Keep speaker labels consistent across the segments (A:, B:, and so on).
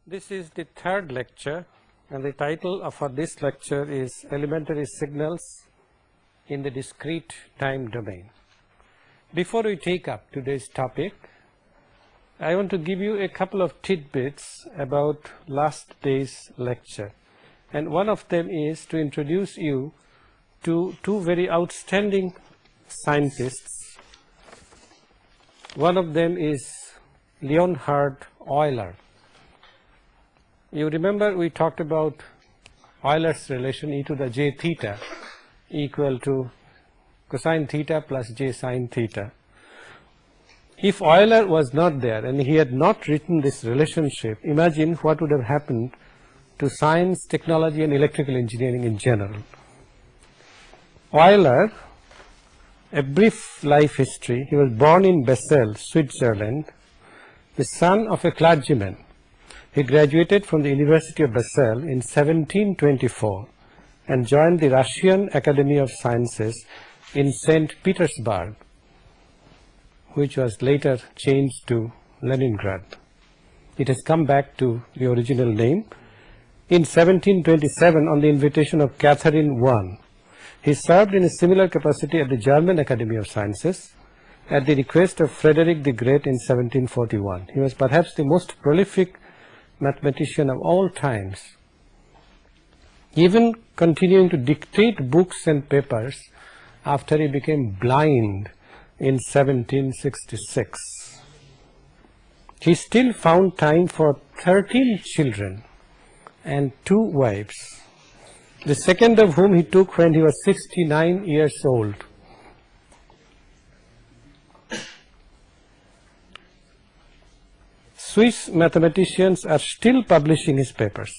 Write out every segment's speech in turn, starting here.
A: This is the third lecture, and the title for this lecture is Elementary Signals in the Discrete Time Domain. Before we take up today's topic, I want to give you a couple of tidbits about last day's lecture, and one of them is to introduce you to two very outstanding scientists. One of them is Leonhard Euler. You remember we talked about Euler's relation e to the j theta equal to cosine theta plus j sine theta. If Euler was not there and he had not written this relationship, imagine what would have happened to science, technology and electrical engineering in general. Euler, a brief life history. He was born in Basel, Switzerland, the son of a clergyman. He graduated from the University of Basel in 1724 and joined the Russian Academy of Sciences in St. Petersburg, which was later changed to Leningrad. It has come back to the original name. In 1727, on the invitation of Catherine I, he served in a similar capacity at the German Academy of Sciences at the request of Frederick the Great in 1741. He was perhaps the most prolific mathematician of all times, even continuing to dictate books and papers after he became blind in 1766. He still found time for 13 children and 2 wives, the second of whom he took when he was 69 years old. Swiss mathematicians are still publishing his papers,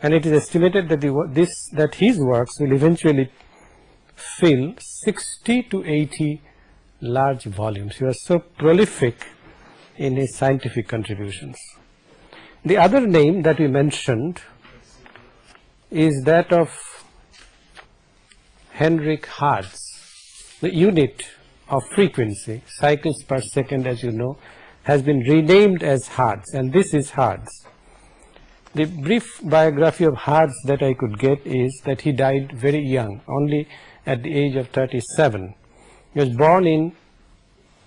A: and it is estimated that his works will eventually fill 60 to 80 large volumes. He was so prolific in his scientific contributions. The other name that we mentioned is that of Heinrich Hertz. The unit of frequency, cycles per second, as you know, has been renamed as Hertz, and this is Hertz. The brief biography of Hertz that I could get is that he died very young, only at the age of 37. He was born in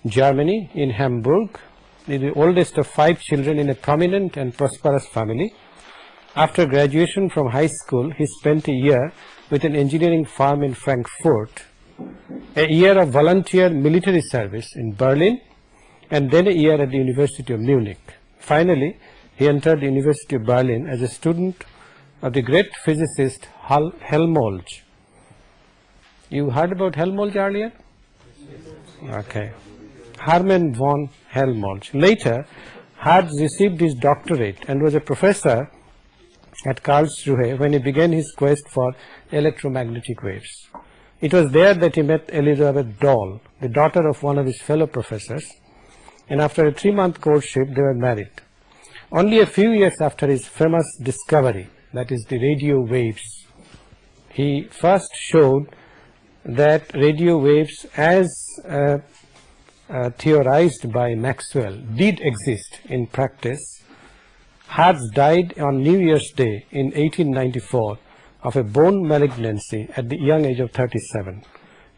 A: Germany, in Hamburg, the oldest of 5 children in a prominent and prosperous family. After graduation from high school, he spent a year with an engineering firm in Frankfurt, a year of volunteer military service in Berlin, and then a year at the University of Munich. Finally, he entered the University of Berlin as a student of the great physicist Helmholtz. You heard about Helmholtz earlier? Okay. Hermann von Helmholtz. Later, Hertz received his doctorate and was a professor at Karlsruhe when he began his quest for electromagnetic waves. It was there that he met Elizabeth Doll, the daughter of one of his fellow professors, and after a 3-month courtship they were married. Only a few years after his famous discovery, that is the radio waves, he first showed that radio waves as theorized by Maxwell did exist in practice. Hertz died on New Year's Day in 1894 of a bone malignancy at the young age of 37.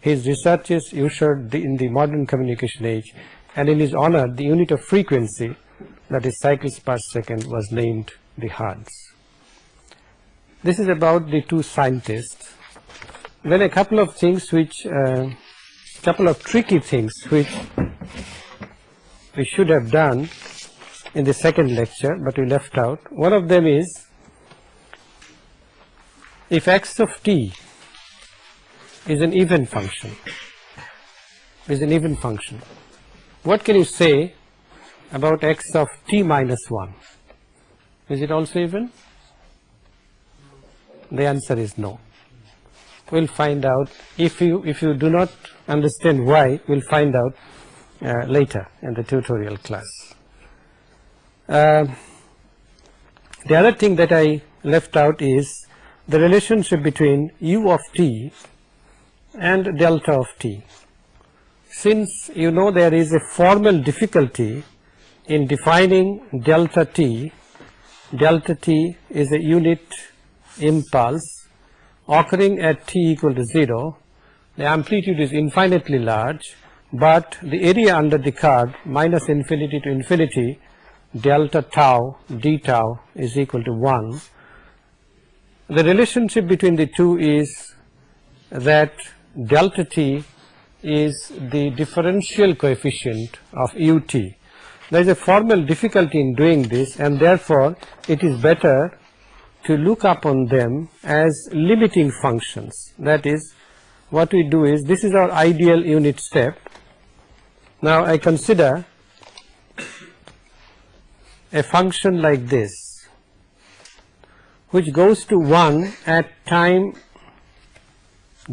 A: His researches ushered in the modern communication age, and in his honor the unit of frequency, that is cycles per second, was named the Hertz. This is about the two scientists. Then a couple of things which, couple of tricky things which we should have done in the second lecture, but we left out. One of them is, if x of t is an even function, what can you say about x of t minus 1? Is it also even? The answer is no. We'll find out. If you do not understand why, we'll find out later in the tutorial class. The other thing that I left out is the relationship between u of t and delta of t. since you know there is a formal difficulty in defining delta t is a unit impulse occurring at t equal to 0, the amplitude is infinitely large, but the area under the curve minus infinity to infinity delta tau d tau is equal to 1. The relationship between the two is that delta t is the differential coefficient of ut. There is a formal difficulty in doing this, and therefore it is better to look upon them as limiting functions. That is, what we do is, this is our ideal unit step. Now I consider a function like this, which goes to 1 at time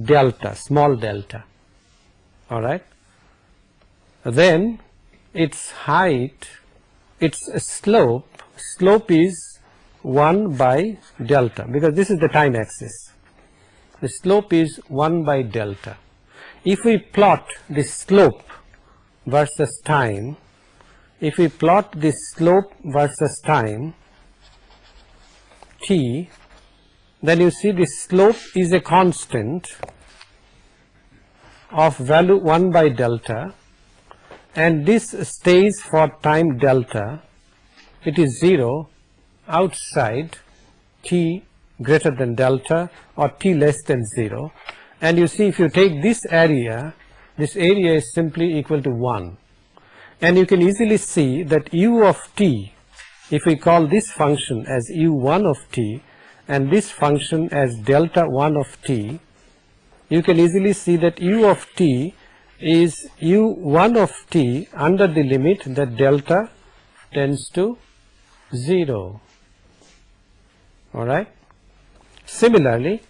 A: delta, small delta, all right. Then its height, its slope is 1 by delta, because this is the time axis. The slope is 1 by delta. If we plot the slope versus time, if we plot the slope versus time t, then you see the slope is a constant of value 1 by delta, and this stays for time delta. It is 0 outside t greater than delta or t less than 0, and you see if you take this area is simply equal to 1, and you can easily see that u of t, if we call this function as u1 of t and this function as delta 1 of t, you can easily see that u of t is u1 of t under the limit that delta tends to 0, all right. Similarly,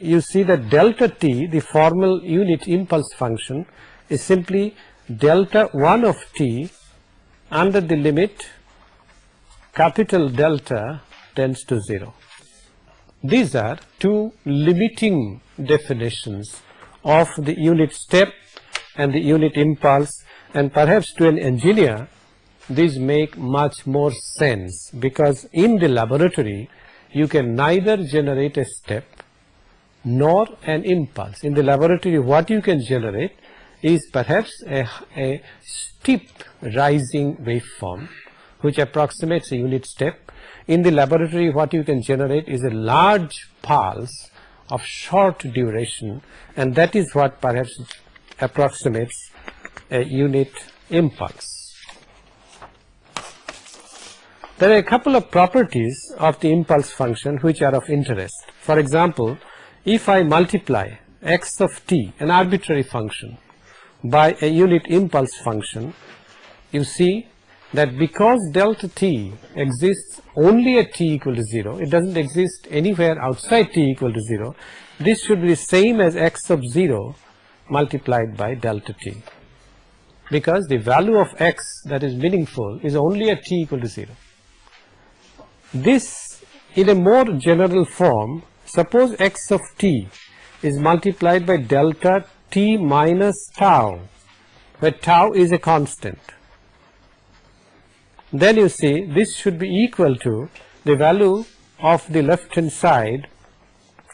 A: you see that delta t, the formal unit impulse function, is simply delta 1 of t under the limit capital delta tends to 0. These are two limiting definitions of the unit step and the unit impulse, and perhaps to an engineer these make much more sense, because in the laboratory you can neither generate a step nor an impulse. In the laboratory what you can generate is perhaps a steep rising waveform which approximates a unit step. In the laboratory what you can generate is a large pulse of short duration, and that is what perhaps approximates a unit impulse. There are a couple of properties of the impulse function which are of interest. For example, if I multiply x of t, an arbitrary function, by a unit impulse function, you see that because delta t exists only at t equal to 0, it doesn't exist anywhere outside t equal to 0, this should be the same as x of 0 multiplied by delta t, because the value of x that is meaningful is only at t equal to 0. This, in a more general form, suppose x of t is multiplied by delta t minus tau, where tau is a constant. Then you see this should be equal to the value of the left hand side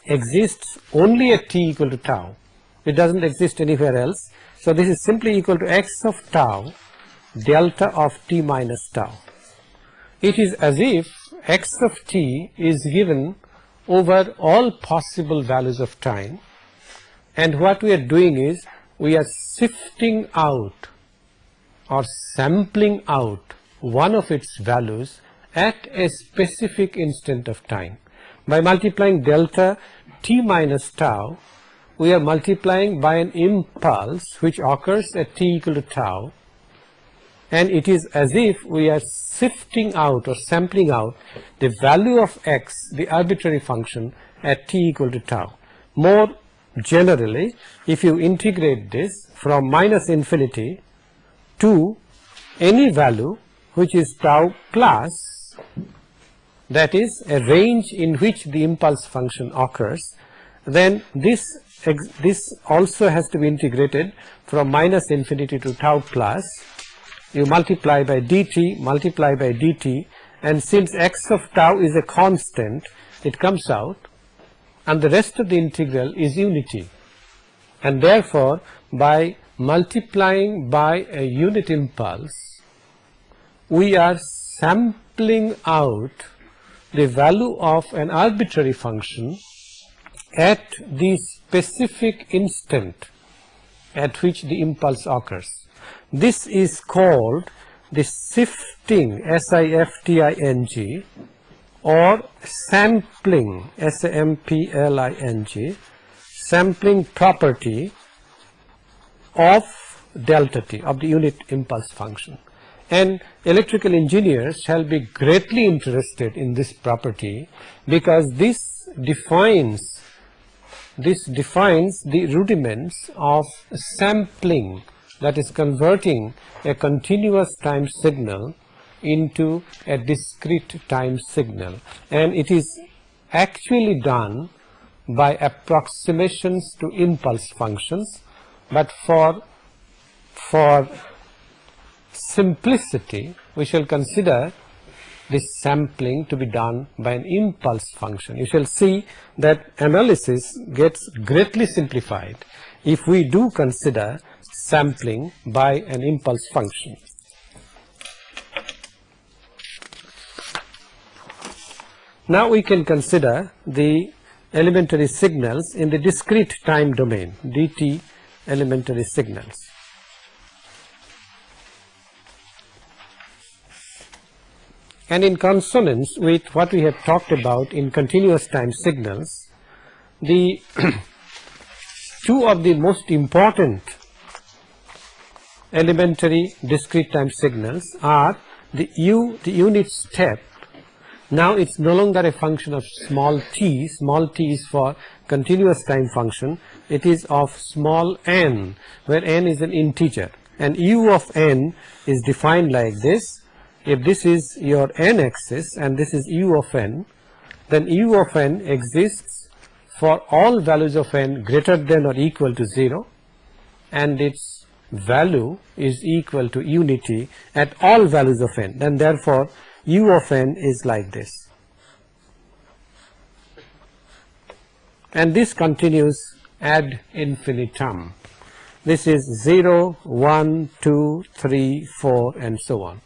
A: exists only at t equal to tau. It doesn't exist anywhere else. So this is simply equal to x of tau delta of t minus tau. It is as if x of t is given over all possible values of time, and what we are doing is we are sifting out or sampling out one of its values at a specific instant of time. By multiplying delta t minus tau, we are multiplying by an impulse which occurs at t equal to tau, and it is as if we are sifting out or sampling out the value of x, the arbitrary function, at t equal to tau. More generally, if you integrate this from minus infinity to any value which is tau plus, that is a range in which the impulse function occurs, then this this also has to be integrated from minus infinity to tau plus. You multiply by dt, and since x of tau is a constant, it comes out, and the rest of the integral is unity. And therefore, by multiplying by a unit impulse, we are sampling out the value of an arbitrary function at the specific instant at which the impulse occurs. This is called the shifting, S-I-F-T-I-N-G, or sampling, S-A-M-P-L-I-N-G, sampling property of delta t, of the unit impulse function. And electrical engineers shall be greatly interested in this property, because this defines the rudiments of sampling, that is converting a continuous time signal into a discrete time signal. And it is actually done by approximations to impulse functions, but for simplicity we shall consider this sampling to be done by an impulse function. You shall see that analysis gets greatly simplified if we do consider sampling by an impulse function. Now we can consider the elementary signals in the discrete time domain, dt elementary signals. And in consonance with what we have talked about in continuous time signals, the two of the most important elementary discrete time signals are the unit step. Now it's no longer a function of small t is for continuous time function, it is of small n, where n is an integer, and u of n is defined like this. If this is your n axis and this is u of n, then u of n exists for all values of n greater than or equal to 0, and its value is equal to unity at all values of n, and therefore u of n is like this. And this continues ad infinitum. This is 0, 1, 2, 3, 4 and so on.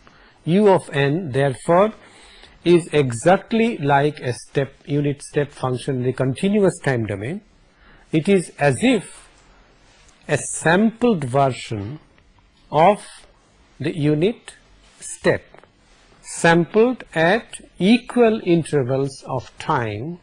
A: U of n therefore is exactly like a unit step function in the continuous time domain. It is as if a sampled version of the unit step, sampled at equal intervals of time,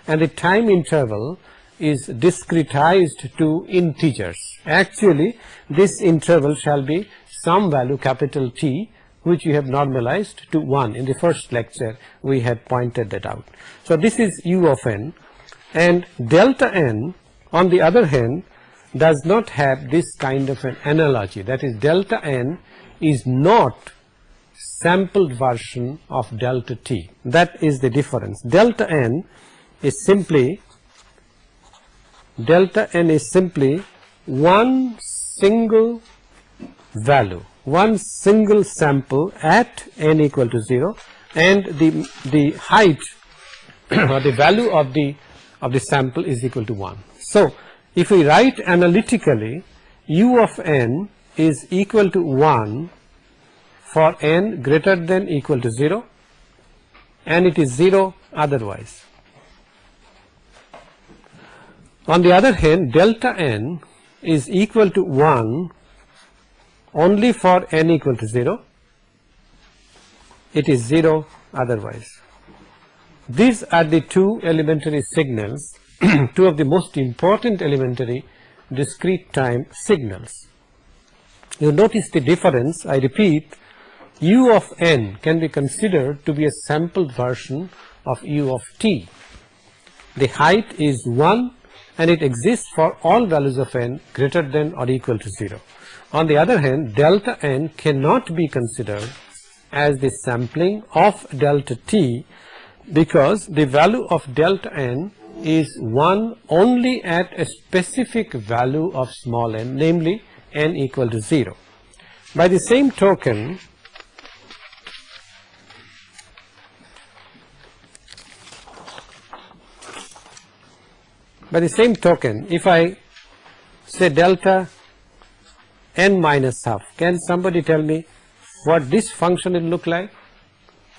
A: and the time interval is discretized to integers. Actually, this interval shall be some value capital T, which you have normalized to 1. In the first lecture we had pointed that out. So this is u of n, and delta n on the other hand does not have this kind of an analogy, that is delta n is not sampled version of delta t. That is the difference. Delta n is simply one single value, one single sample at n equal to 0, and the height or the value of the sample is equal to 1. So if we write analytically, u of n is equal to 1 for n greater than equal to 0, and it is 0 otherwise. On the other hand, delta n is equal to 1 only for n equal to 0, it is 0 otherwise. These are the two elementary signals, two of the most important elementary discrete time signals. You notice the difference. I repeat, u of n can be considered to be a sampled version of u of t. The height is 1 and it exists for all values of n greater than or equal to 0. On the other hand, delta n cannot be considered as the sampling of delta t, because the value of delta n is 1 only at a specific value of small n, namely n equal to 0. By the same token, if I say delta n minus half, can somebody tell me what this function will look like?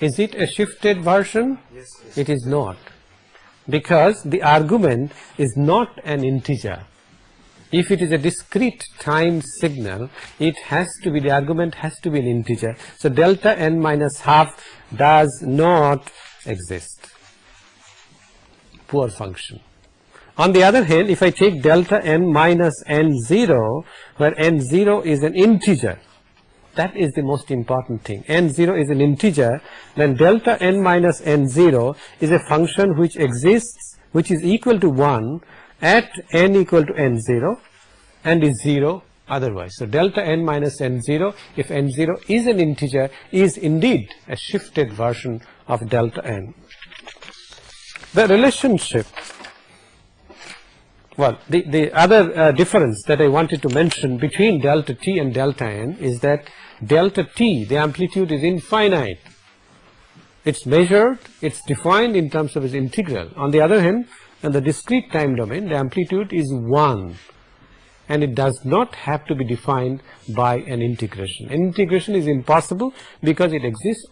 A: Is it a shifted version?
B: Yes, yes.
A: It is not, because the argument is not an integer. If it is a discrete time signal, it has to be, the argument has to be an integer. So delta n minus half does not exist. Poor function. On the other hand, if I take delta n minus n0, where n0 is an integer, that is the most important thing. n0 is an integer, then delta n minus n0 is a function which exists, which is equal to 1 at n equal to n0 and is 0 otherwise. So delta n minus n0, if n0 is an integer, is indeed a shifted version of delta n. The relationship, well, the other difference that I wanted to mention between delta t and delta n is that delta t, the amplitude is infinite. It's measured, it's defined in terms of its integral. On the other hand, in the discrete time domain, the amplitude is 1, and it does not have to be defined by an integration. An integration is impossible because it exists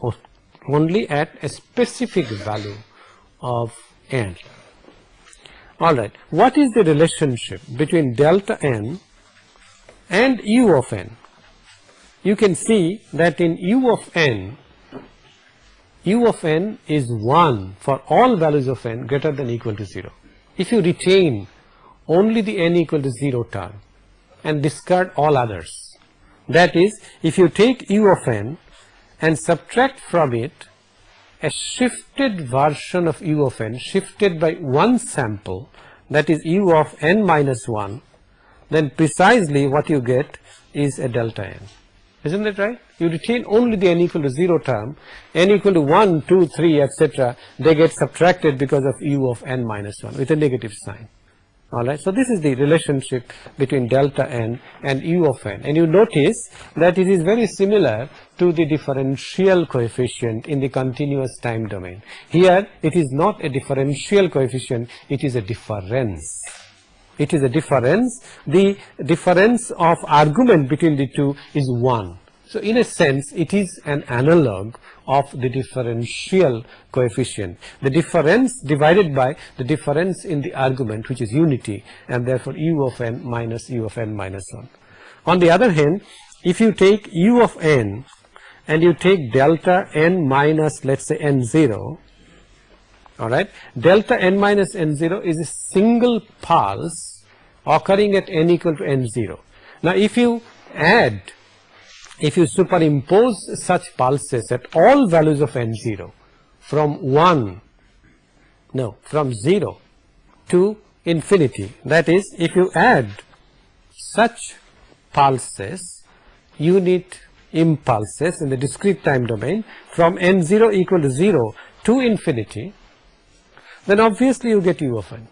A: only at a specific value of n. Alright, what is the relationship between delta n and u of n? You can see that in u of n is 1 for all values of n greater than or equal to 0. If you retain only the n equal to 0 term and discard all others, that is, if you take u of n and subtract from it a shifted version of u of n, shifted by one sample, that is u of n minus 1, then precisely what you get is a delta n. Isn't that right? You retain only the n equal to 0 term, n equal to 1, 2, 3, etc. They get subtracted because of u of n minus 1 with a negative sign. Alright, so this is the relationship between delta n and u of n, and you notice that it is very similar to the differential coefficient in the continuous time domain. Here it is not a differential coefficient, it is a difference. It is a difference. The difference of argument between the two is 1. So in a sense, it is an analog of the differential coefficient. The difference divided by the difference in the argument, which is unity, and therefore u of n minus u of n minus 1. On the other hand, if you take u of n and you take delta n minus, let's say, n0, alright, delta n minus n0 is a single pulse occurring at n equal to n0. Now if you superimpose such pulses at all values of n0 from 0 to infinity, that is, if you add such pulses, unit impulses in the discrete time domain from n0 equal to 0 to infinity, then obviously you get u of n.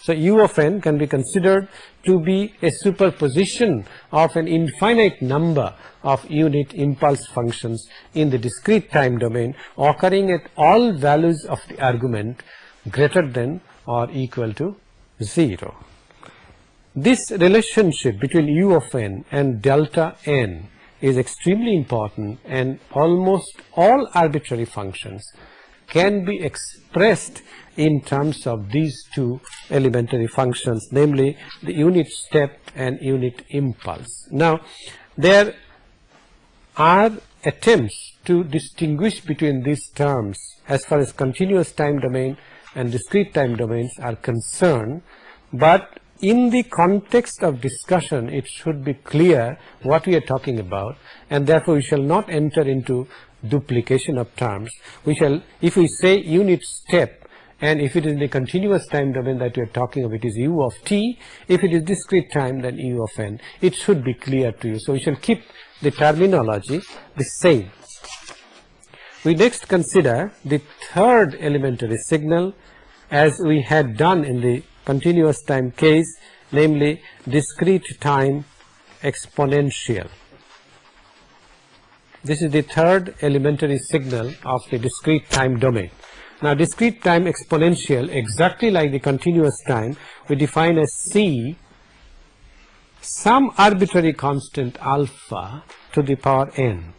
A: So u of n can be considered to be a superposition of an infinite number of unit impulse functions in the discrete time domain occurring at all values of the argument greater than or equal to 0. This relationship between u of n and delta n is extremely important, and almost all arbitrary functions can be expressed in terms of these two elementary functions, namely the unit step and unit impulse. Now, there are attempts to distinguish between these terms as far as continuous time domain and discrete time domains are concerned, but in the context of discussion it should be clear what we are talking about, and therefore we shall not enter into duplication of terms. We shall, if we say unit step, and if it is the continuous time domain that we are talking of, it is u of t. If it is discrete time, then u of n. It should be clear to you. So we shall keep the terminology the same. We next consider the third elementary signal, as we had done in the continuous time case, namely discrete time exponential. This is the third elementary signal of the discrete time domain. Now discrete time exponential, exactly like the continuous time, we define as C, some arbitrary constant alpha to the power n.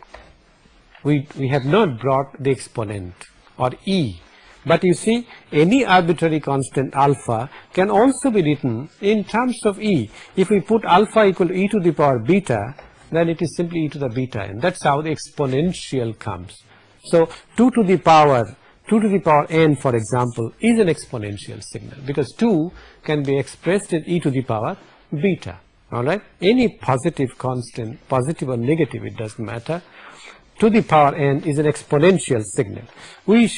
A: We have not brought the exponent or e, but you see any arbitrary constant alpha can also be written in terms of e. If we put alpha equal to e to the power beta, then it is simply e to the beta n. That's how the exponential comes. So 2 to the power n, for example, is an exponential signal, because 2 can be expressed as e to the power beta. All right, any positive constant, positive or negative, it doesn't matter, to the power n is an exponential signal. We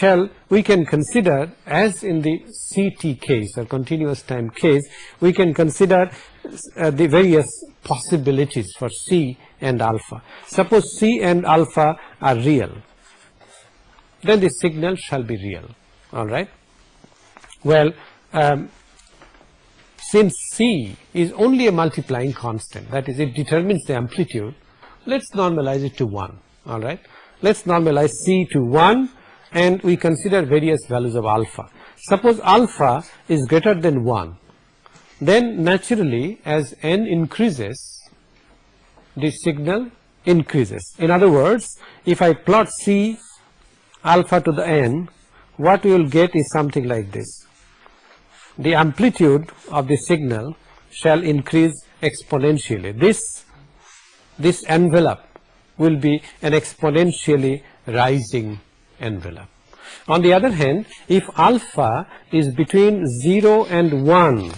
A: can consider, as in the CT case or continuous time case, we can consider the various possibilities for C and alpha. Suppose C and alpha are real, then the signal shall be real. All right. Well, since C is only a multiplying constant, that is, it determines the amplitude, let's normalize it to 1. All right. Let's normalize C to 1 and we consider various values of alpha. Suppose alpha is greater than 1, then naturally as n increases, the signal increases. In other words, if I plot C alpha to the n, what we will get is something like this. The amplitude of the signal shall increase exponentially. This envelope will be an exponentially rising envelope. On the other hand, if alpha is between 0 and 1,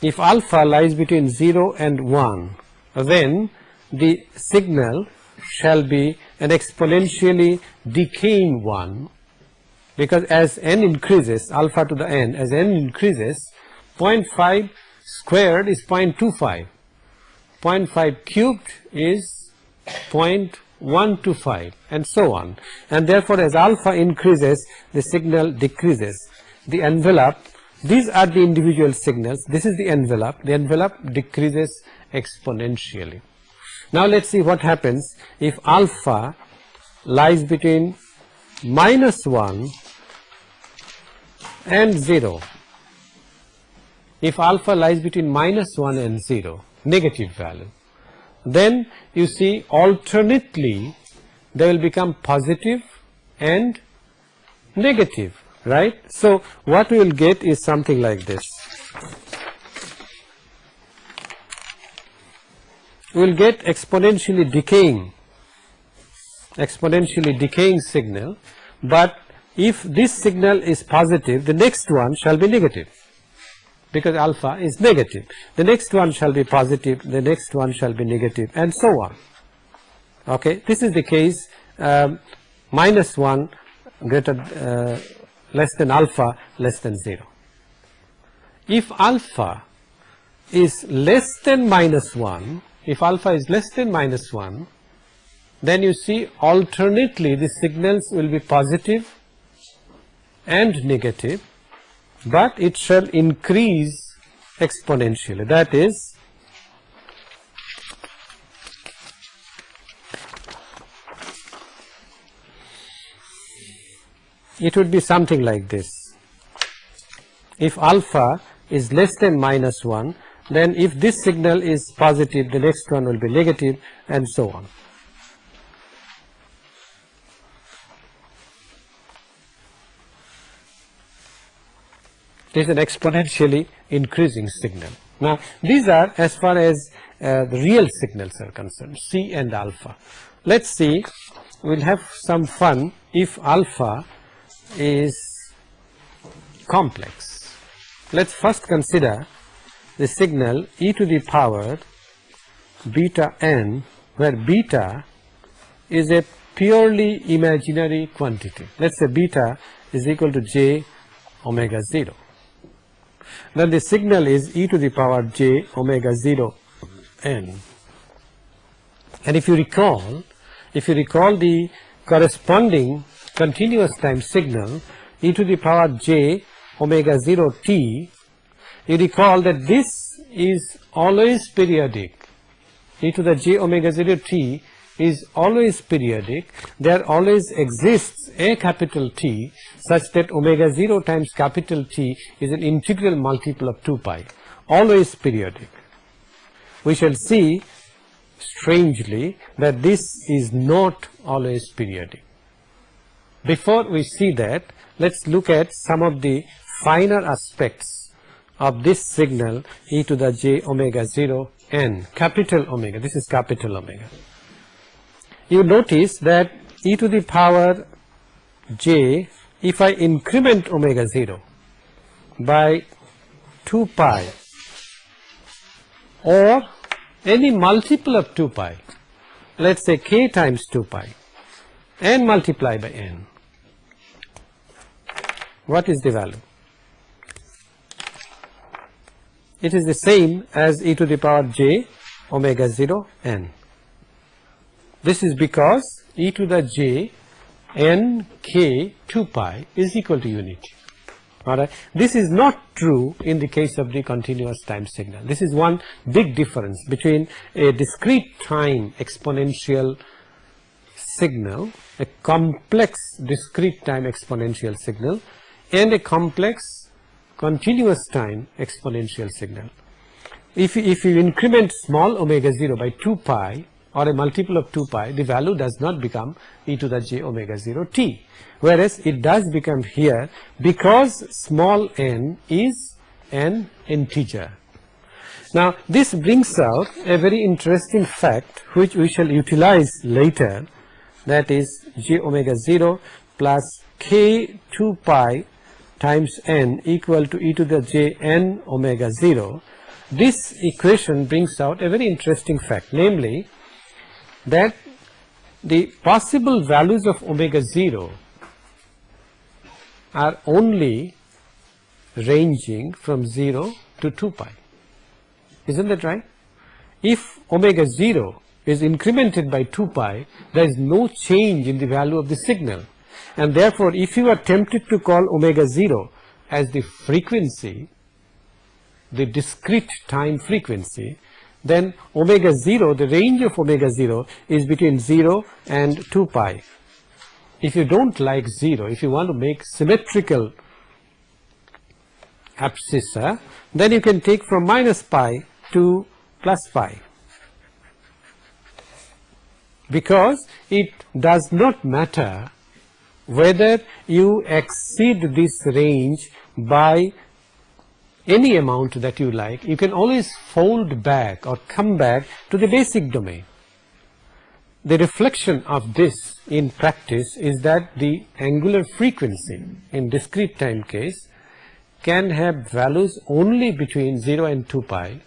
A: if alpha lies between 0 and 1, then the signal shall be an exponentially decaying one, because as n increases, alpha to the n, as n increases, 0.5 squared is 0.25, 0.5 cubed is 0.125, and so on. And therefore, as alpha increases, the signal decreases. The envelope, these are the individual signals, this is the envelope decreases exponentially. Now let's see what happens if alpha lies between -1 and 0. If alpha lies between -1 and 0, negative value, then you see alternately they will become positive and negative, right? So what we will get is something like this. We will get exponentially decaying signal, but if this signal is positive, the next one shall be negative, because alpha is negative. The next one shall be positive, the next one shall be negative, and so on. Okay, this is the case -1 less than alpha less than 0. If alpha is less than -1, if alpha is less than -1, then you see alternately the signals will be positive and negative, but it shall increase exponentially. That is, it would be something like this. If alpha is less than -1, then if this signal is positive, the next one will be negative, and so on. It is an exponentially increasing signal. Now these are as far as the real signals are concerned, C and alpha. Let's see, we'll have some fun if alpha is complex. Let's first consider the signal e to the power beta n, where beta is a purely imaginary quantity. Let's say beta is equal to j omega 0. Then the signal is e to the power j omega 0 n. And if you recall the corresponding continuous time signal e to the power j omega 0 t, you recall that this is always periodic. E to the j omega 0 t is always periodic. There always exists a capital T such that omega 0 times capital T is an integral multiple of 2 pi, always periodic. We shall see strangely that this is not always periodic. Before we see that, let's look at some of the finer aspects of this signal e to the j omega 0 n, capital omega. This is capital omega. You notice that e to the power j, if I increment omega 0 by 2 pi or any multiple of 2 pi, let's say k times 2 pi, n multiplied by n, what is the value? It is the same as e to the power j omega 0 n. This is because e to the j n k 2 pi is equal to unity. Alright. This is not true in the case of the continuous time signal. This is one big difference between a discrete time exponential signal, a complex discrete time exponential signal, and a complex continuous time exponential signal. If you increment small omega 0 by 2 pi or a multiple of 2 pi, the value does not become e to the j omega 0 t, whereas it does become here because small n is an integer. Now this brings out a very interesting fact which we shall utilize later, that is j omega 0 plus k 2 pi times n equal to e to the j n omega 0. This equation brings out a very interesting fact, namely that the possible values of omega 0 are only ranging from 0 to 2 pi. Isn't that right? If omega 0 is incremented by 2 pi, there is no change in the value of the signal, and therefore if you are tempted to call omega 0 as the frequency, the discrete time frequency, then omega 0, the range of omega 0 is between 0 and 2 pi. If you don't like 0, if you want to make symmetrical abscissa, then you can take from minus pi to plus pi, because it does not matter whether you exceed this range by any amount that you like. You can always fold back or come back to the basic domain. The reflection of this in practice is that the angular frequency in discrete time case can have values only between 0 and 2 pi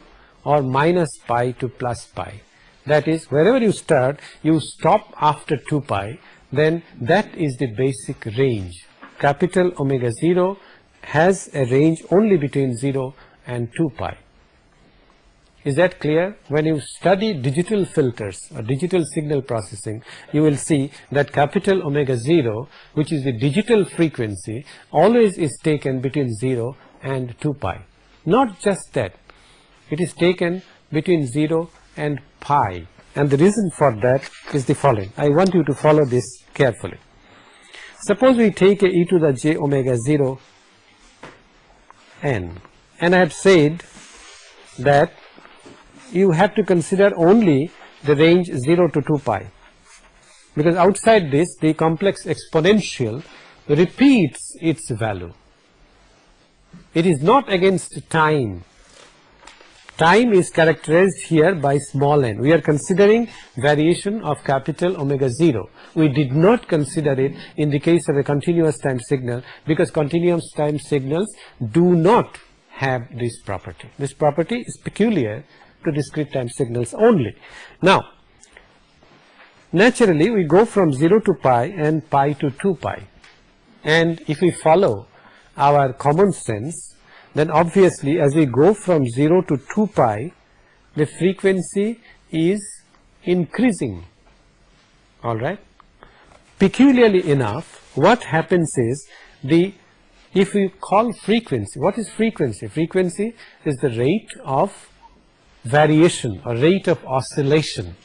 A: or minus pi to plus pi. That is, wherever you start, you stop after 2 pi, then that is the basic range. Capital omega 0 has a range only between 0 and 2 pi. Is that clear? When you study digital filters or digital signal processing, you will see that capital omega 0, which is the digital frequency, always is taken between 0 and 2 pi. Not just that, it is taken between 0 and pi, and the reason for that is the following. I want you to follow this carefully. Suppose we take a e to the j omega 0 n, and I have said that you have to consider only the range 0 to 2 pi, because outside this the complex exponential repeats its value. It is not against time. Time is characterized here by small n. We are considering variation of capital omega 0. We did not consider it in the case of a continuous time signal, because continuous time signals do not have this property. This property is peculiar to discrete time signals only. Now, naturally we go from 0 to pi and pi to 2 pi, and if we follow our common sense, then obviously as we go from 0 to 2 pi, the frequency is increasing. Alright. Peculiarly enough, what happens is, if we call frequency, what is frequency? Frequency is the rate of variation or rate of oscillation.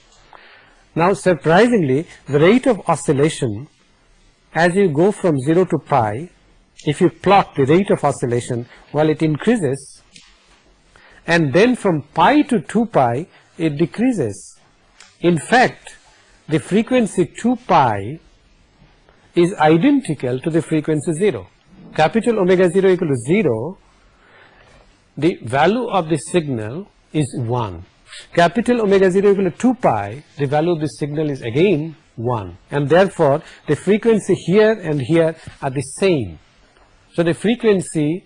A: Now surprisingly, the rate of oscillation, as you go from 0 to pi, if you plot the rate of oscillation, while it increases, and then from pi to 2 pi it decreases. In fact, the frequency 2 pi is identical to the frequency 0. Capital omega 0 equal to 0, the value of the signal is 1. Capital omega 0 equal to 2 pi, the value of the signal is again 1, and therefore the frequency here and here are the same. So the frequency,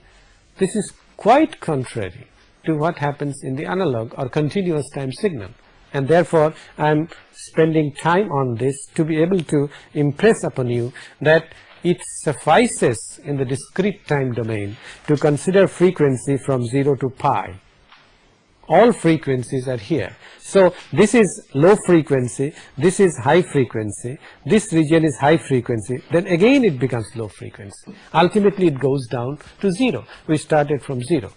A: this is quite contrary to what happens in the analog or continuous time signal, and therefore I am spending time on this to be able to impress upon you that it suffices in the discrete time domain to consider frequency from 0 to pi. All frequencies are here. So this is low frequency, this is high frequency, this region is high frequency, then again it becomes low frequency. Ultimately it goes down to 0. We started from 0.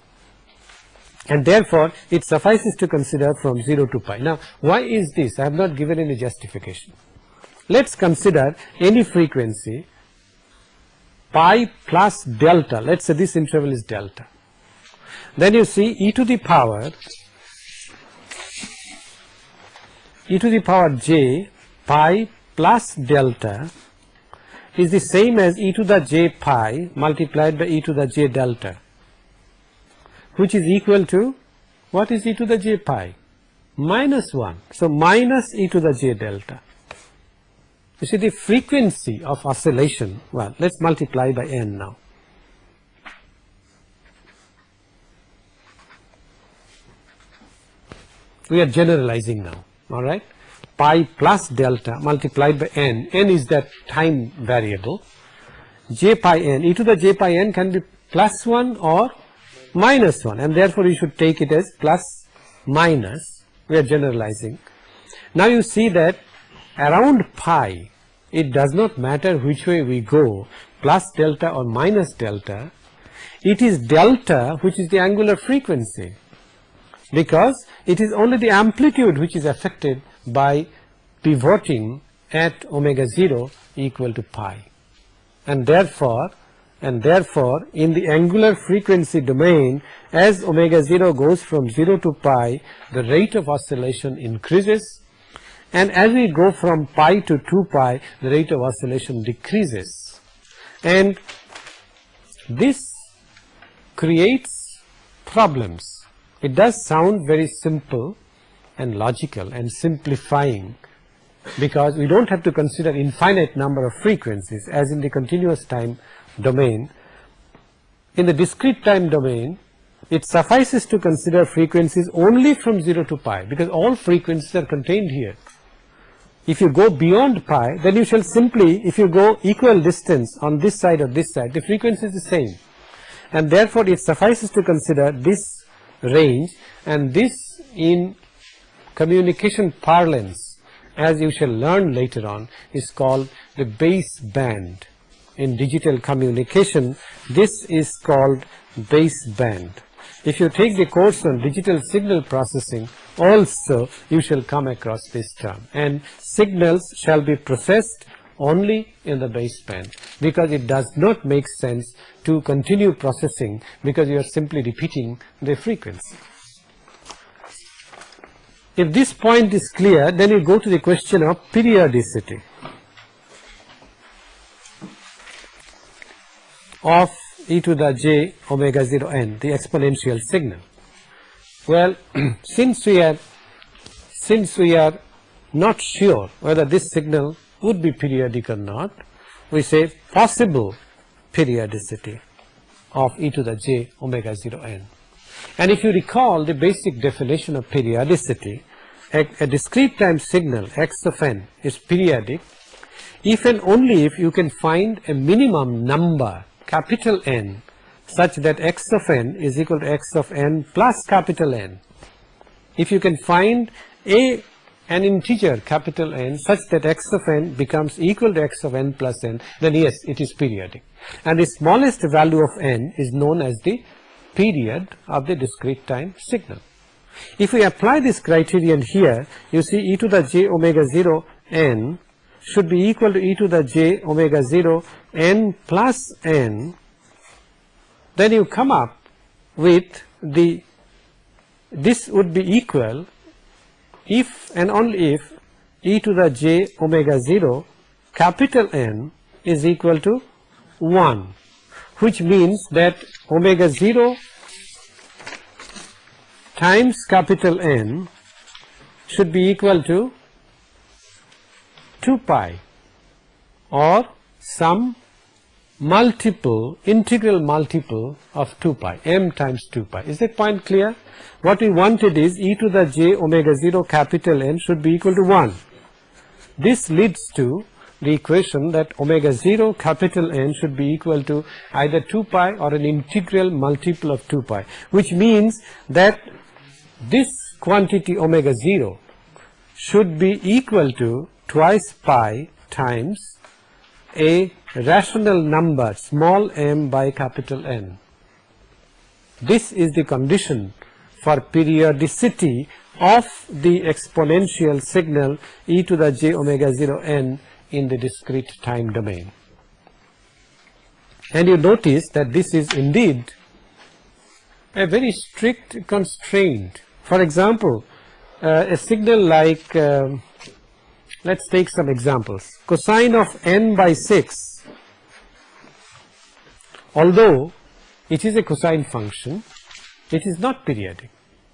A: And therefore it suffices to consider from 0 to pi. Now why is this? I have not given any justification. Let's consider any frequency pi plus delta. Let's say this interval is delta. Then you see e to the power j pi plus delta is the same as e to the j pi multiplied by e to the j delta, which is equal to, what is e to the j pi? Minus 1. So minus e to the j delta. You see the frequency of oscillation, well, let's multiply by n now. We are generalizing now, all right. Pi plus delta multiplied by n. N is that time variable. J pi n, e to the j pi n can be plus 1 or minus 1, and therefore you should take it as plus minus. We are generalizing. Now you see that around pi, it does not matter which way we go, plus delta or minus delta, it is delta which is the angular frequency, because it is only the amplitude which is affected by pivoting at omega 0 equal to pi. And therefore in the angular frequency domain, as omega 0 goes from 0 to pi, the rate of oscillation increases, and as we go from pi to 2 pi, the rate of oscillation decreases. And this creates problems. It does sound very simple and logical and simplifying, because we don't have to consider infinite number of frequencies as in the continuous time domain. In the discrete time domain, it suffices to consider frequencies only from 0 to pi, because all frequencies are contained here. If you go beyond pi, then you shall simply, if you go equal distance on this side or this side, the frequency is the same, and therefore it suffices to consider this range, and this in communication parlance, as you shall learn later on, is called the base band. In digital communication, this is called base band. If you take the course on digital signal processing, also you shall come across this term, and signals shall be processed only in the baseband, because it does not make sense to continue processing, because you are simply repeating the frequency. If this point is clear, then you go to the question of periodicity of e to the j omega 0 n, the exponential signal. Well, since we are not sure whether this signal would be periodic or not, we say possible periodicity of e to the j omega 0 n. And if you recall the basic definition of periodicity, a discrete time signal x of n is periodic if and only if you can find a minimum number, capital N, such that x of n is equal to x of n plus capital N. If you can find a an integer capital N such that x of n becomes equal to x of n plus n, then yes, it is periodic. And the smallest value of n is known as the period of the discrete time signal. If we apply this criterion here, you see e to the j omega 0 n should be equal to e to the j omega 0 n plus n, then you come up with this would be equal if and only if e to the j omega 0 capital N is equal to 1, which means that omega 0 times capital N should be equal to 2 pi or some multiple, integral multiple of 2 pi, m times 2 pi. Is that point clear? What we wanted is e to the j omega 0 capital N should be equal to 1. This leads to the equation that omega 0 capital N should be equal to either 2 pi or an integral multiple of 2 pi, which means that this quantity omega 0 should be equal to twice pi times a rational number small m by capital N. This is the condition for periodicity of the exponential signal e to the j omega 0 n in the discrete time domain. And you notice that this is indeed a very strict constraint. For example, a signal like, let's take some examples. Cosine of n by 6, although it is a cosine function, it is not periodic.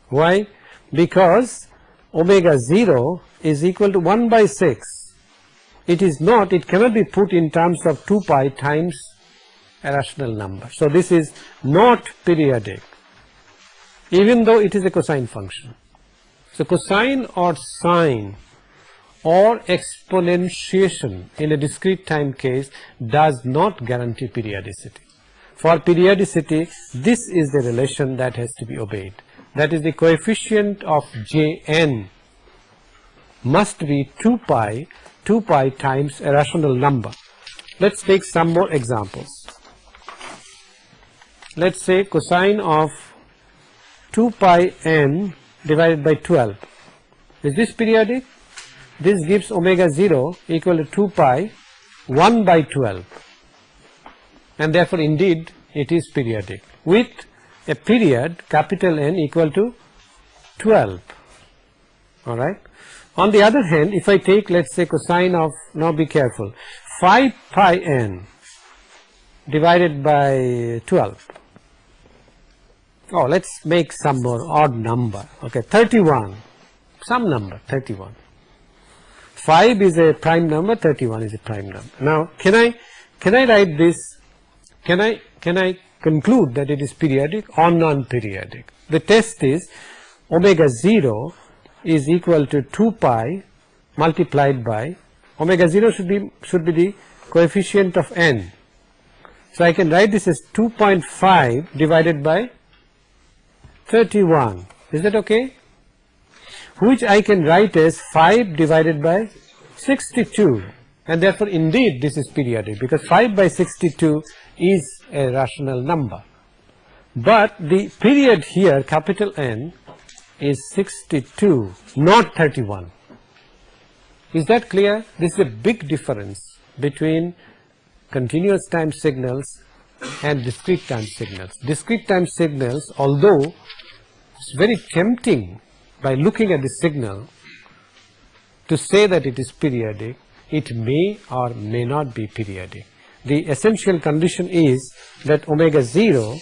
A: Why? Because omega 0 is equal to 1 by 6. It is not, it cannot be put in terms of 2 pi times a rational number. So this is not periodic, even though it is a cosine function. So cosine or sine or exponentiation in a discrete time case does not guarantee periodicity. For periodicity, this is the relation that has to be obeyed. That is, the coefficient of Jn must be 2 pi times a rational number. Let's take some more examples. Let's say cosine of 2 pi n divided by 12. Is this periodic? This gives omega 0 equal to 2 pi 1 by 12. And therefore indeed it is periodic with a period capital N equal to 12. Alright. On the other hand, if I take, let's say, cosine of, now be careful, 5 pi n divided by 12. Oh, let's make some more odd number. Okay, 31. Some number, 31. 5 is a prime number, 31 is a prime number. Now, can I write this? Can I conclude that it is periodic or non-periodic? The test is omega 0 is equal to 2 pi multiplied by omega 0 should be the coefficient of n. So I can write this as 2.5 divided by 31. Is that okay? Which I can write as 5 divided by 62, and therefore indeed this is periodic, because 5 by 62 is a rational number. But the period here, capital N, is 62, not 31. Is that clear? This is a big difference between continuous time signals and discrete time signals. Discrete time signals, although it's very tempting by looking at the signal to say that it is periodic, it may or may not be periodic. The essential condition is that omega 0,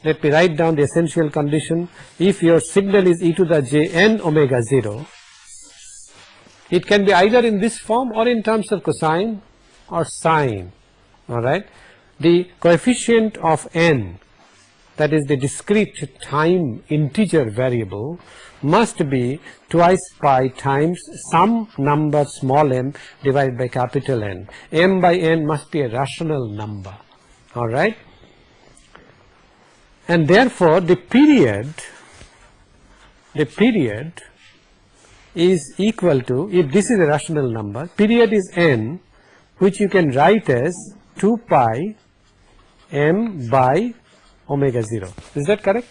A: let me write down the essential condition. If your signal is e to the j n omega 0, it can be either in this form or in terms of cosine or sine. Alright. The coefficient of n, that is the discrete time integer variable, must be twice pi times some number small m divided by capital N. M by n must be a rational number. Alright. And therefore the period is equal to, if this is a rational number, period is n, which you can write as 2 pi m by omega 0. Is that correct?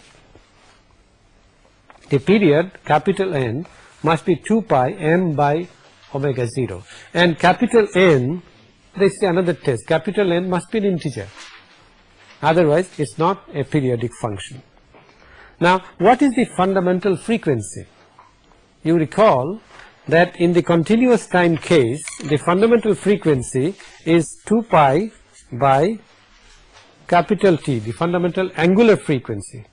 A: The period capital N must be 2 pi m by omega 0, and capital N, this is another test, capital N must be an integer, otherwise it is not a periodic function. Now what is the fundamental frequency? You recall that in the continuous time case the fundamental frequency is 2 pi by capital T, the fundamental angular frequency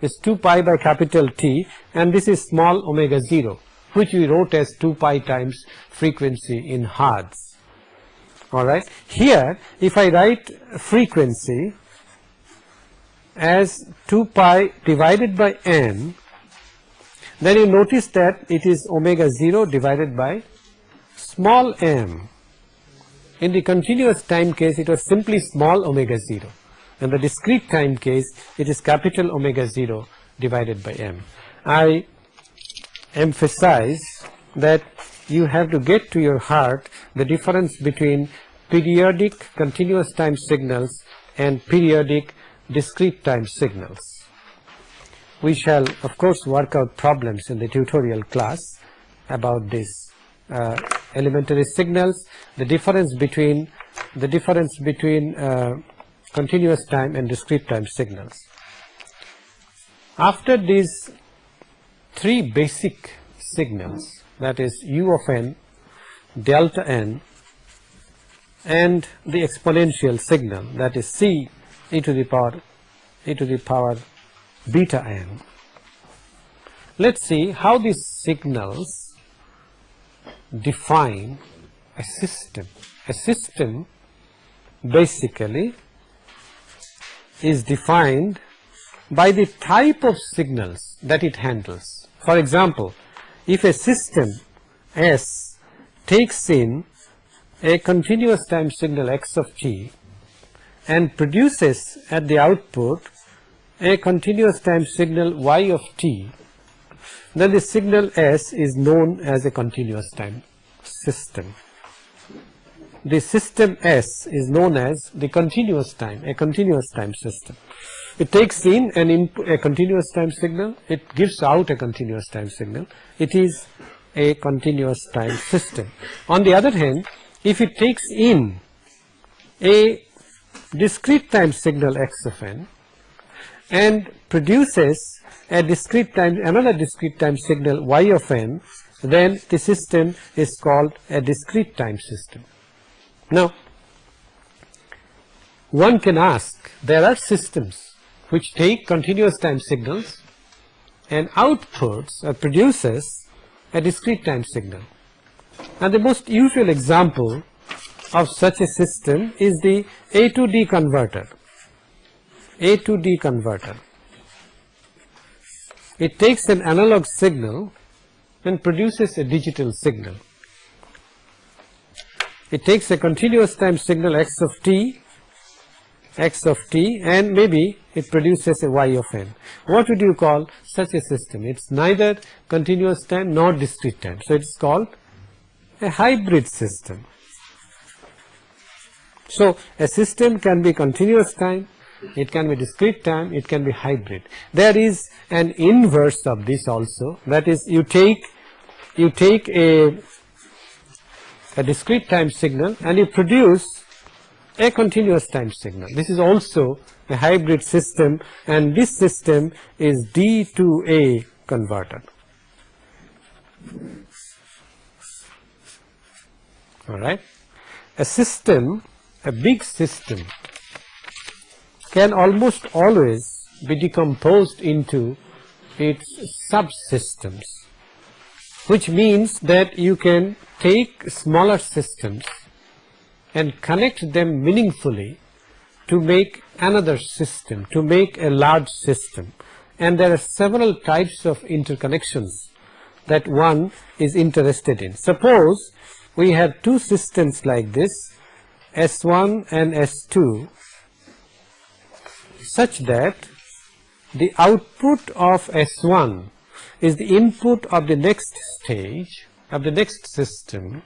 A: is 2 pi by capital T, and this is small omega 0, which we wrote as 2 pi times frequency in Hertz. Alright, here if I write frequency as 2 pi divided by n, then you notice that it is omega 0 divided by small m. In the continuous time case it was simply small omega 0. In the discrete time case it is capital omega 0 divided by m. I emphasize that you have to get to your heart the difference between periodic continuous time signals and periodic discrete time signals. We shall of course work out problems in the tutorial class about this elementary signals, the difference between continuous time and discrete time signals. After these three basic signals, that is u of n, delta n, and the exponential signal, that is c e to the power beta n, let's see how these signals define a system. A system basically is defined by the type of signals that it handles. For example, if a system S takes in a continuous time signal x of t and produces at the output a continuous time signal y of t, then the signal S is known as a continuous time system. The system S is known as the continuous time, a continuous time system. It takes in a continuous time signal, it gives out a continuous time signal, it is a continuous time system. On the other hand, if it takes in a discrete time signal x of n and produces a another discrete time signal y of n, then the system is called a discrete time system. Now, one can ask, there are systems which take continuous time signals and outputs or produces a discrete time signal. And the most usual example of such a system is the A to D converter. A to D converter. It takes an analog signal and produces a digital signal. It takes a continuous time signal x of t, and maybe it produces a y of n. What would you call such a system? It's neither continuous time nor discrete time. So it's called a hybrid system. So a system can be continuous time, it can be discrete time, it can be hybrid. There is an inverse of this also, that is you take a discrete time signal and you produce a continuous time signal. This is also a hybrid system, and this system is D to A converter. Alright. A system, a big system, can almost always be decomposed into its subsystems, which means that you can take smaller systems and connect them meaningfully to make another system, to make a large system. And there are several types of interconnections that one is interested in. Suppose we have two systems like this, S1 and S2, such that the output of S1 is the input of the next stage of the next system,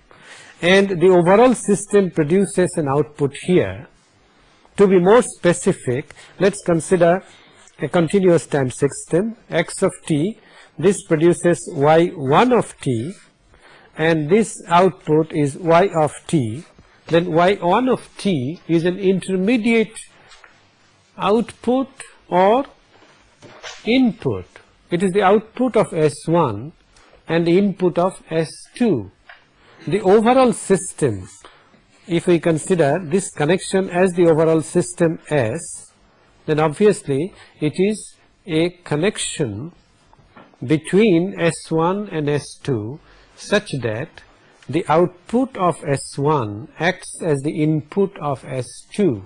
A: and the overall system produces an output here. To be more specific, let's consider a continuous time system x of t. This produces y1 of t, and this output is y of t. Then y1 of t is an intermediate output or input. It is the output of S1 and the input of S2. The overall system, if we consider this connection as the overall system S, then obviously it is a connection between S1 and S2 such that the output of S1 acts as the input of S2.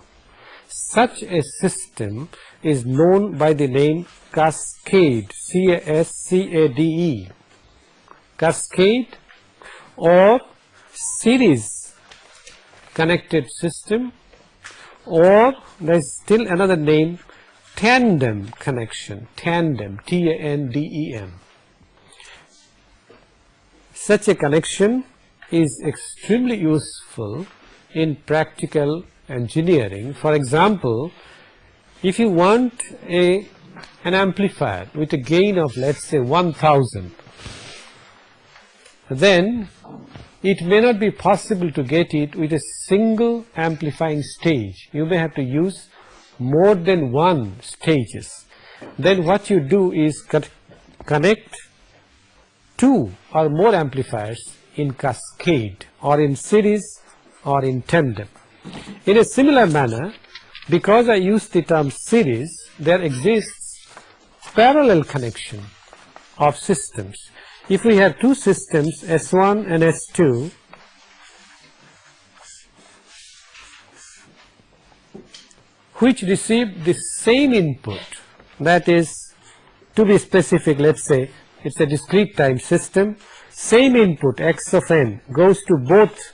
A: Such a system is known by the name cascade, C-A-S-C-A-D-E, cascade or series connected system, or there is still another name, tandem connection, tandem, T-A-N-D-E-M. Such a connection is extremely useful in practical engineering. For example, if you want an amplifier with a gain of, let's say, 1000, then it may not be possible to get it with a single amplifying stage. You may have to use more than one stages. Then what you do is connect two or more amplifiers in cascade or in series or in tandem. In a similar manner, because I use the term series, there exists parallel connection of systems. If we have two systems, S1 and S2, which receive the same input, that is, to be specific, let's say it's a discrete time system, same input x of n goes to both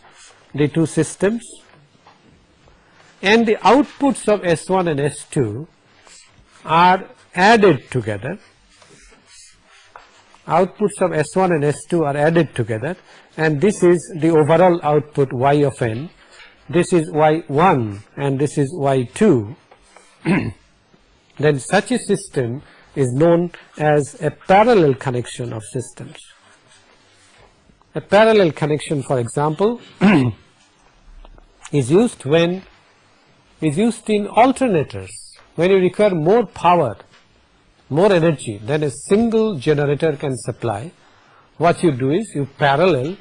A: the two systems, and the outputs of S1 and S2 are added together. Outputs of S1 and S2 are added together, and this is the overall output y of n. This is y1 and this is y2. Then such a system is known as a parallel connection of systems. A parallel connection, for example, is used in alternators. When you require more power, more energy than a single generator can supply, what you do is you parallel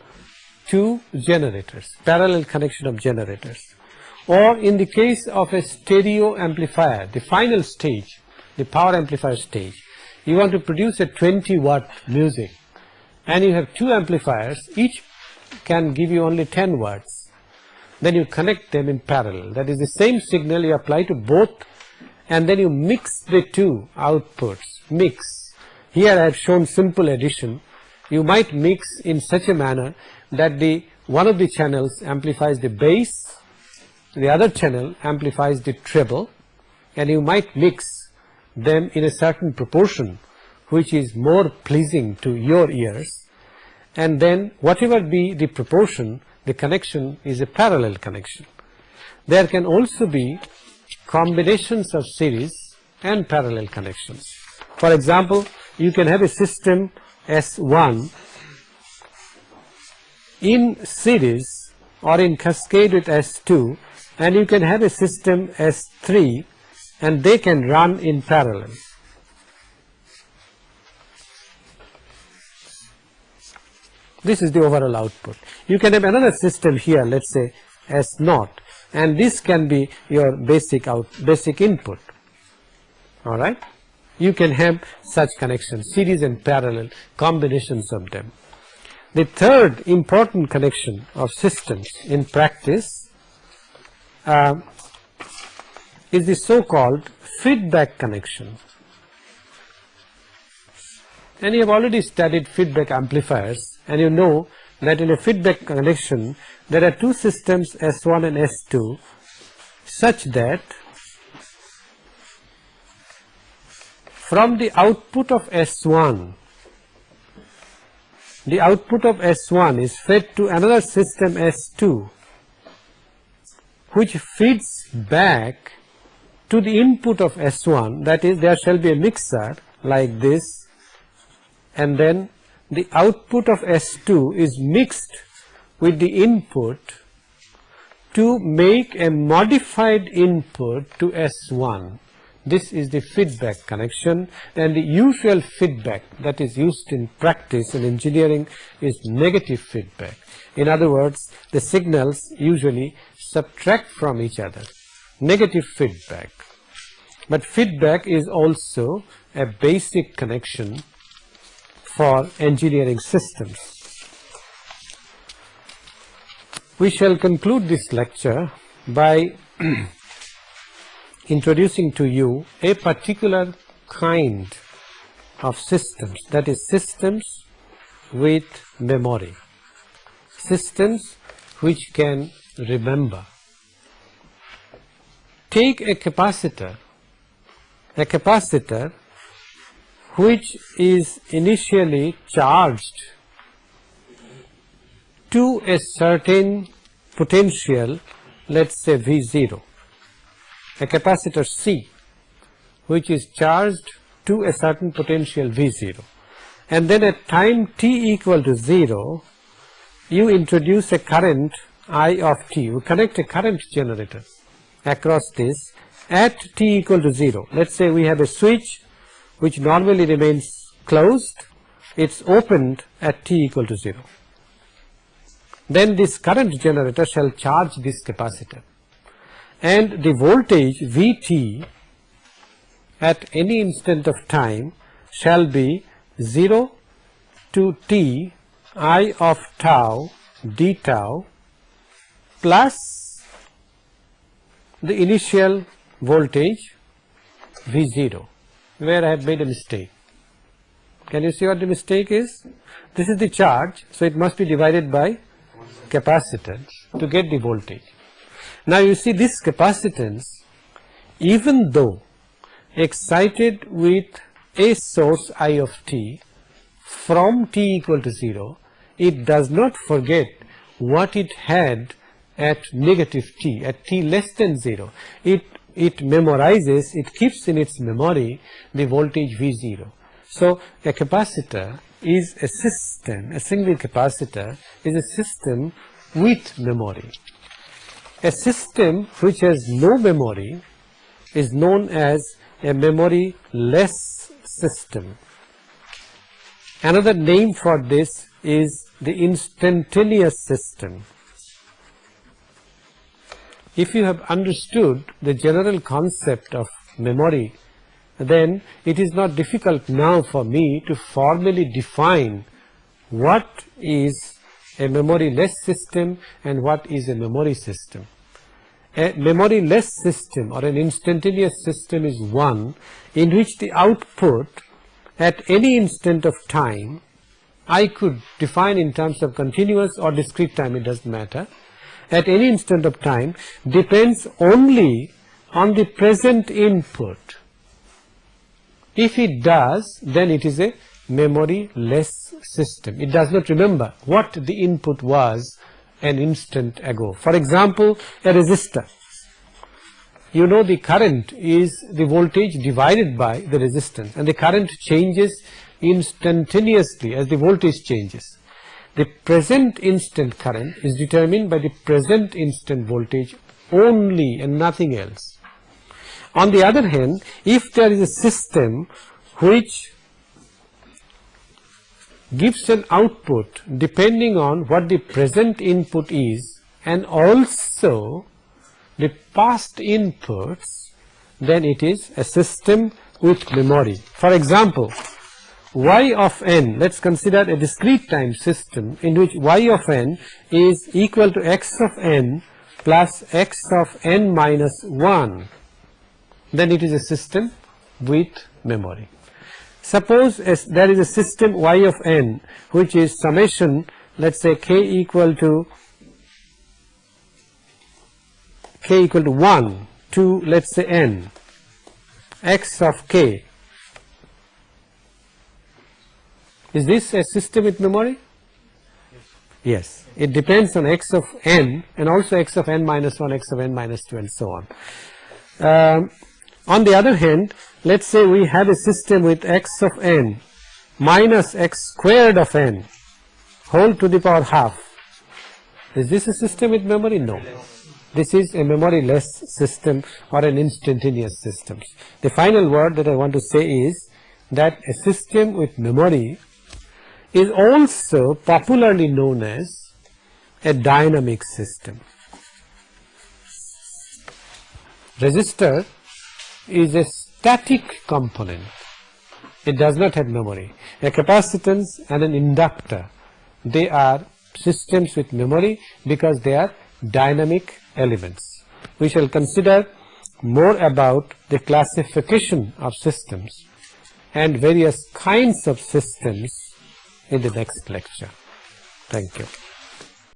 A: two generators, parallel connection of generators. Or in the case of a stereo amplifier, the final stage, the power amplifier stage, you want to produce a 20-watt music, and you have two amplifiers, each can give you only 10 watts. Then you connect them in parallel. That is the same signal you apply to both, and then you mix the two outputs. Mix. Here I have shown simple addition. You might mix in such a manner that one of the channels amplifies the bass, the other channel amplifies the treble, and you might mix them in a certain proportion which is more pleasing to your ears, and then whatever be the proportion, the connection is a parallel connection. There can also be combinations of series and parallel connections. For example, you can have a system S1 in series or in cascade with S2, and you can have a system S3, and they can run in parallel. This is the overall output. You can have another system here, let's say S0, and this can be your basic input. All right? You can have such connections, series and parallel combinations of them. The third important connection of systems in practice is the so-called feedback connection. And you have already studied feedback amplifiers, and you know that in a feedback connection there are two systems S1 and S2 such that from the output of S1 the output of S1 is fed to another system S2, which feeds back to the input of S1, that is, there shall be a mixer like this, and then the output of S2 is mixed with the input to make a modified input to S1. This is the feedback connection, and the usual feedback that is used in practice in engineering is negative feedback. In other words, the signals usually subtract from each other. Negative feedback. But feedback is also a basic connection for engineering systems. We shall conclude this lecture by introducing to you a particular kind of systems, that is systems with memory, systems which can remember. Take a capacitor which is initially charged to a certain potential, let's say V0. A capacitor C which is charged to a certain potential V0, and then at time t equal to 0 you introduce a current I of t. You connect a current generator across this at t equal to 0. Let's say we have a switch which normally remains closed, it's opened at t equal to 0. Then this current generator shall charge this capacitor, and the voltage Vt at any instant of time shall be 0 to t I of tau d tau plus the initial voltage V0, where I have made a mistake. Can you see what the mistake is? This is the charge, so it must be divided by capacitance to get the voltage. Now you see this capacitance, even though excited with a source I of t from t equal to 0, it does not forget what it had at negative t, at t less than 0. It memorizes, it keeps in its memory the voltage V0. So a capacitor is a system, a single capacitor is a system with memory. A system which has no memory is known as a memory-less system. Another name for this is the instantaneous system. If you have understood the general concept of memory, then it is not difficult now for me to formally define what is a memory-less system and what is a memory system. A memory-less system or an instantaneous system is one in which the output at any instant of time, I could define in terms of continuous or discrete time, it doesn't matter, at any instant of time depends only on the present input. If it does, then it is a memory-less system. It does not remember what the input was an instant ago. For example, a resistor. You know the current is the voltage divided by the resistance, and the current changes instantaneously as the voltage changes. The present instant current is determined by the present instant voltage only and nothing else. On the other hand, if there is a system which gives an output depending on what the present input is and also the past inputs, then it is a system with memory. For example, y of n, let's consider a discrete time system in which y of n is equal to x of n plus x of n minus 1, then it is a system with memory. Suppose there is a system y of n which is summation, let's say k equal to 1 to let's say n, x of k. Is this a system with memory? Yes, it depends on x of n and also x of n minus 1, x of n minus 2 and so on. On the other hand, let's say we have a system with x of n minus x squared of n whole to the power half. Is this a system with memory? No. This is a memoryless system or an instantaneous system. The final word that I want to say is that a system with memory is also popularly known as a dynamic system. Resistor is a static component. It does not have memory. A capacitance and an inductor, they are systems with memory because they are dynamic elements. We shall consider more about the classification of systems and various kinds of systems in the next lecture. Thank you.